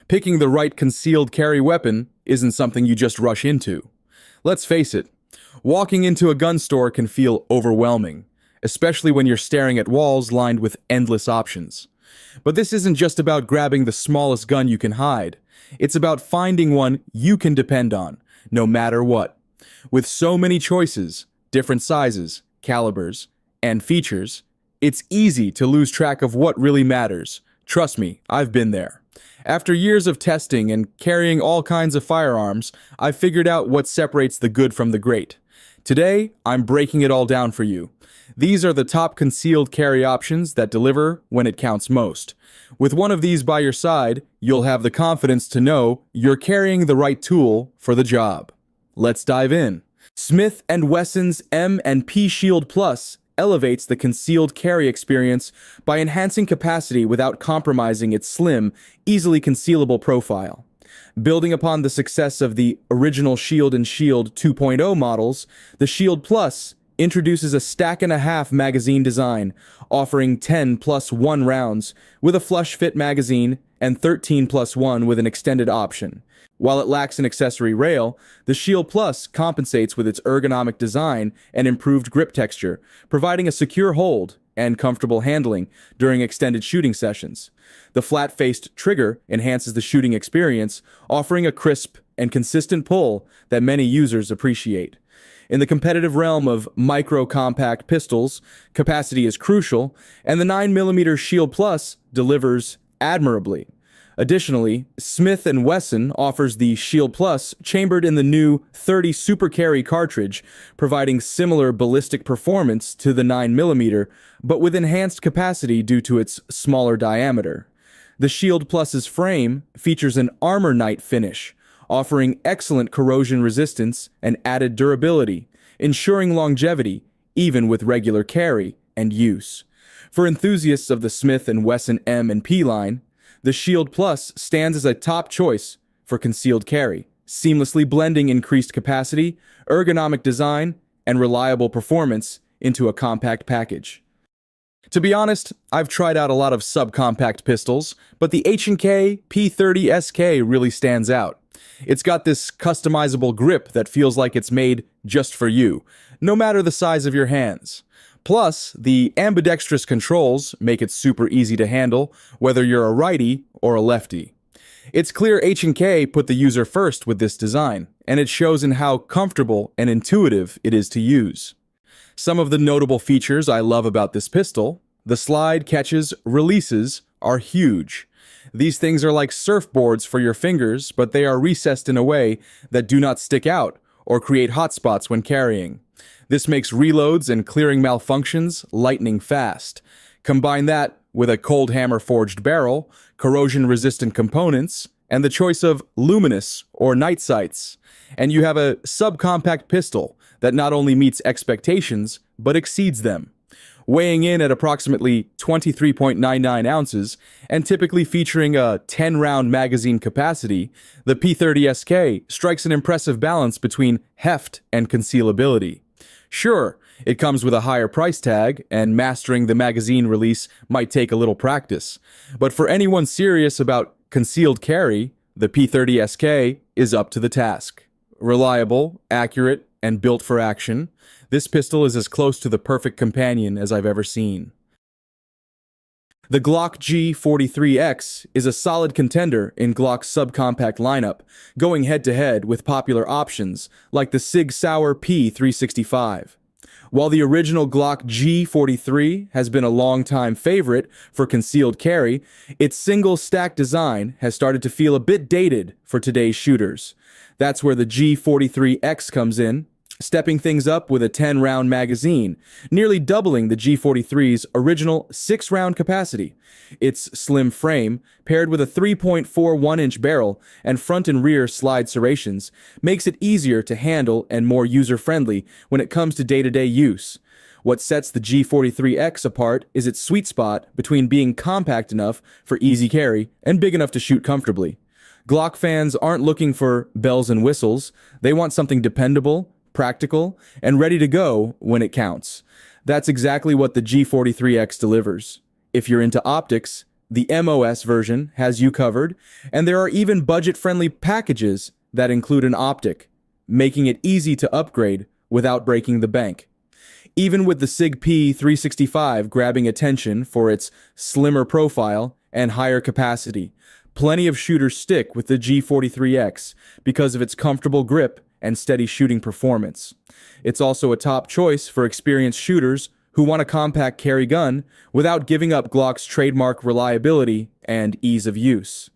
Picking the right concealed carry weapon isn't something you just rush into. Let's face it, walking into a gun store can feel overwhelming, especially when you're staring at walls lined with endless options. But this isn't just about grabbing the smallest gun you can hide. It's about finding one you can depend on, no matter what. With so many choices, different sizes, calibers, and features, it's easy to lose track of what really matters. Trust me, I've been there. After years of testing and carrying all kinds of firearms, I've figured out what separates the good from the great. Today, I'm breaking it all down for you. These are the top concealed carry options that deliver when it counts most. With one of these by your side, you'll have the confidence to know you're carrying the right tool for the job. Let's dive in. Smith & Wesson's M&P Shield Plus elevates the concealed carry experience by enhancing capacity without compromising its slim, easily concealable profile. Building upon the success of the original Shield and Shield 2.0 models, the Shield Plus introduces a stack-and-a-half magazine design, offering 10+1 rounds with a flush-fit magazine and 13+1 with an extended option. While it lacks an accessory rail, the Shield Plus compensates with its ergonomic design and improved grip texture, providing a secure hold and comfortable handling during extended shooting sessions. The flat-faced trigger enhances the shooting experience, offering a crisp and consistent pull that many users appreciate. In the competitive realm of micro-compact pistols, capacity is crucial, and the 9mm Shield Plus delivers admirably. Additionally, Smith & Wesson offers the Shield Plus chambered in the new 30 Super Carry cartridge, providing similar ballistic performance to the 9mm, but with enhanced capacity due to its smaller diameter. The Shield Plus's frame features an Armor Knight finish, offering excellent corrosion resistance and added durability, ensuring longevity even with regular carry and use. For enthusiasts of the Smith & Wesson M&P line, the Shield Plus stands as a top choice for concealed carry, seamlessly blending increased capacity, ergonomic design, and reliable performance into a compact package. To be honest, I've tried out a lot of subcompact pistols, but the H&K P30SK really stands out. It's got this customizable grip that feels like it's made just for you, no matter the size of your hands. Plus, the ambidextrous controls make it super easy to handle, whether you're a righty or a lefty. It's clear H&K put the user first with this design, and it shows in how comfortable and intuitive it is to use. Some of the notable features I love about this pistol: the slide, catches, releases are huge. These things are like surfboards for your fingers, but they are recessed in a way that do not stick out or create hotspots when carrying. This makes reloads and clearing malfunctions lightning fast. Combine that with a cold hammer forged barrel, corrosion-resistant components, and the choice of luminous or night sights, and you have a subcompact pistol that not only meets expectations, but exceeds them. Weighing in at approximately 23.99 ounces and typically featuring a 10-round magazine capacity, the P30SK strikes an impressive balance between heft and concealability. Sure, it comes with a higher price tag, and mastering the magazine release might take a little practice. But for anyone serious about concealed carry, the P30SK is up to the task. Reliable, accurate, and built for action, this pistol is as close to the perfect companion as I've ever seen. The Glock G43X is a solid contender in Glock's subcompact lineup, going head-to-head with popular options like the SIG Sauer P365. While the original Glock G43 has been a long-time favorite for concealed carry, its single-stack design has started to feel a bit dated for today's shooters. That's where the G43X comes in, stepping things up with a 10-round magazine, nearly doubling the G43's original 6-round capacity. Its slim frame, paired with a 3.41-inch barrel and front and rear slide serrations, makes it easier to handle and more user-friendly when it comes to day-to-day use. What sets the G43X apart is its sweet spot between being compact enough for easy carry and big enough to shoot comfortably. Glock fans aren't looking for bells and whistles. They want something dependable, practical, and ready to go when it counts. That's exactly what the G43X delivers. If you're into optics, The MOS version has you covered, and there are even budget-friendly packages that include an optic, making it easy to upgrade without breaking the bank. Even with the SIG P365 grabbing attention for its slimmer profile and higher capacity, plenty of shooters stick with the G43X because of its comfortable grip and steady shooting performance. It's also a top choice for experienced shooters who want a compact carry gun without giving up Glock's trademark reliability and ease of use.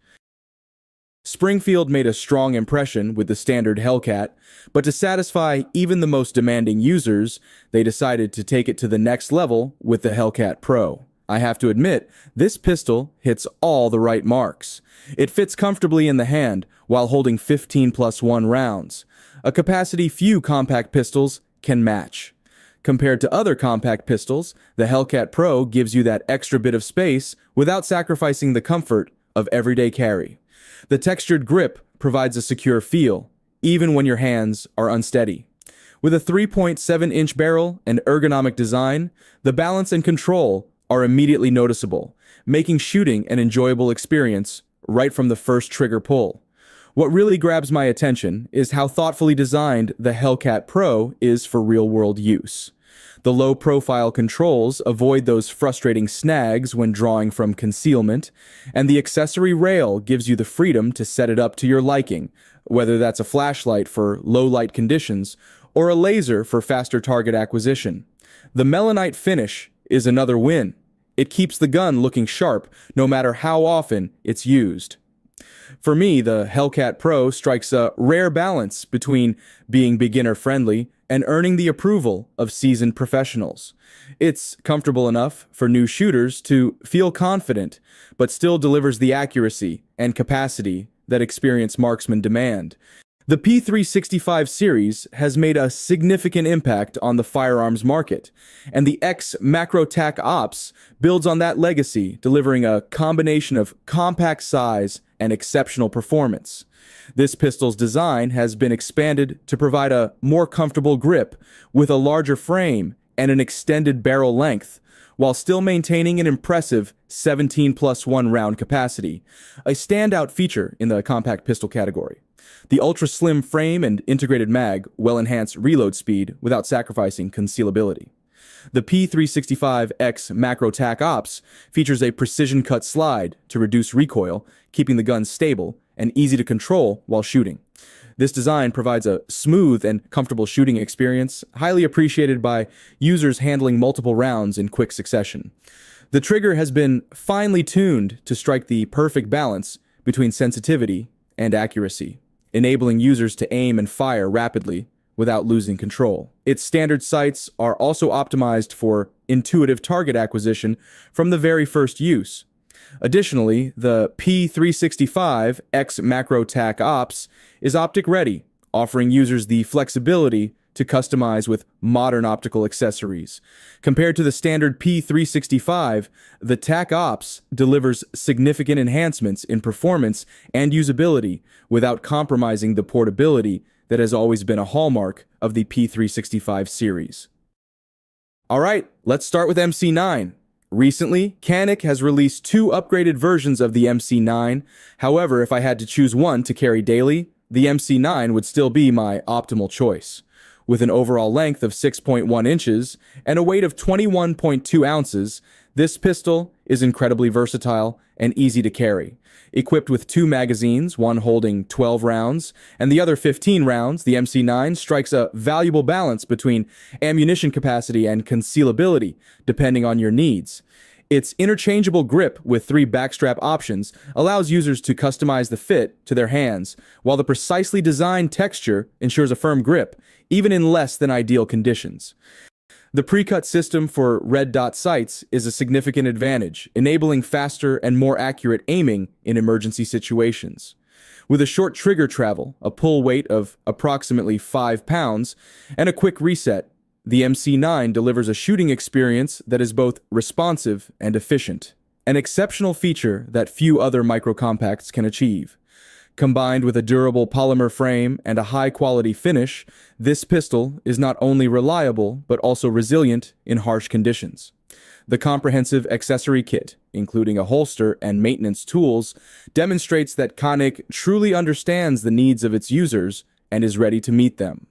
Springfield made a strong impression with the standard Hellcat, but to satisfy even the most demanding users, they decided to take it to the next level with the Hellcat Pro. I have to admit, this pistol hits all the right marks. It fits comfortably in the hand while holding 15+1 rounds, a capacity few compact pistols can match. Compared to other compact pistols, the Hellcat Pro gives you that extra bit of space without sacrificing the comfort of everyday carry. The textured grip provides a secure feel, even when your hands are unsteady. With a 3.7-inch barrel and ergonomic design, the balance and control are immediately noticeable, making shooting an enjoyable experience right from the first trigger pull. What really grabs my attention is how thoughtfully designed the Hellcat Pro is for real-world use. The low-profile controls avoid those frustrating snags when drawing from concealment, and the accessory rail gives you the freedom to set it up to your liking, whether that's a flashlight for low-light conditions or a laser for faster target acquisition. The melanite finish is another win. It keeps the gun looking sharp no matter how often it's used. For me, the Hellcat Pro strikes a rare balance between being beginner-friendly and earning the approval of seasoned professionals. It's comfortable enough for new shooters to feel confident, but still delivers the accuracy and capacity that experienced marksmen demand. The P365 series has made a significant impact on the firearms market, and the X Macro Tac Ops builds on that legacy, delivering a combination of compact size and exceptional performance. This pistol's design has been expanded to provide a more comfortable grip with a larger frame and an extended barrel length, while still maintaining an impressive 17+1 round capacity, a standout feature in the compact pistol category. The ultra-slim frame and integrated mag well enhance reload speed without sacrificing concealability. The P365X Macro Tac Ops features a precision-cut slide to reduce recoil, keeping the gun stable and easy to control while shooting. This design provides a smooth and comfortable shooting experience, highly appreciated by users handling multiple rounds in quick succession. The trigger has been finely tuned to strike the perfect balance between sensitivity and accuracy, enabling users to aim and fire rapidly without losing control. Its standard sights are also optimized for intuitive target acquisition from the very first use. Additionally, the P365X Macro Tac Ops is optic ready, offering users the flexibility to customize with modern optical accessories. Compared to the standard P365, the Tac Ops delivers significant enhancements in performance and usability without compromising the portability that has always been a hallmark of the P365 series. All right, let's start with MC9. Recently, Canik has released 2 upgraded versions of the MC9. However, if I had to choose one to carry daily, the MC9 would still be my optimal choice. With an overall length of 6.1 inches and a weight of 21.2 ounces, this pistol is incredibly versatile and easy to carry. Equipped with 2 magazines, one holding 12 rounds and the other 15 rounds, the MC9 strikes a valuable balance between ammunition capacity and concealability, depending on your needs. Its interchangeable grip with 3 backstrap options allows users to customize the fit to their hands, while the precisely designed texture ensures a firm grip, even in less than ideal conditions. The pre-cut system for red dot sights is a significant advantage, enabling faster and more accurate aiming in emergency situations. With a short trigger travel, a pull weight of approximately 5 pounds, and a quick reset, the MC9 delivers a shooting experience that is both responsive and efficient, an exceptional feature that few other micro-compacts can achieve. Combined with a durable polymer frame and a high-quality finish, this pistol is not only reliable but also resilient in harsh conditions. The comprehensive accessory kit, including a holster and maintenance tools, demonstrates that Canik truly understands the needs of its users and is ready to meet them.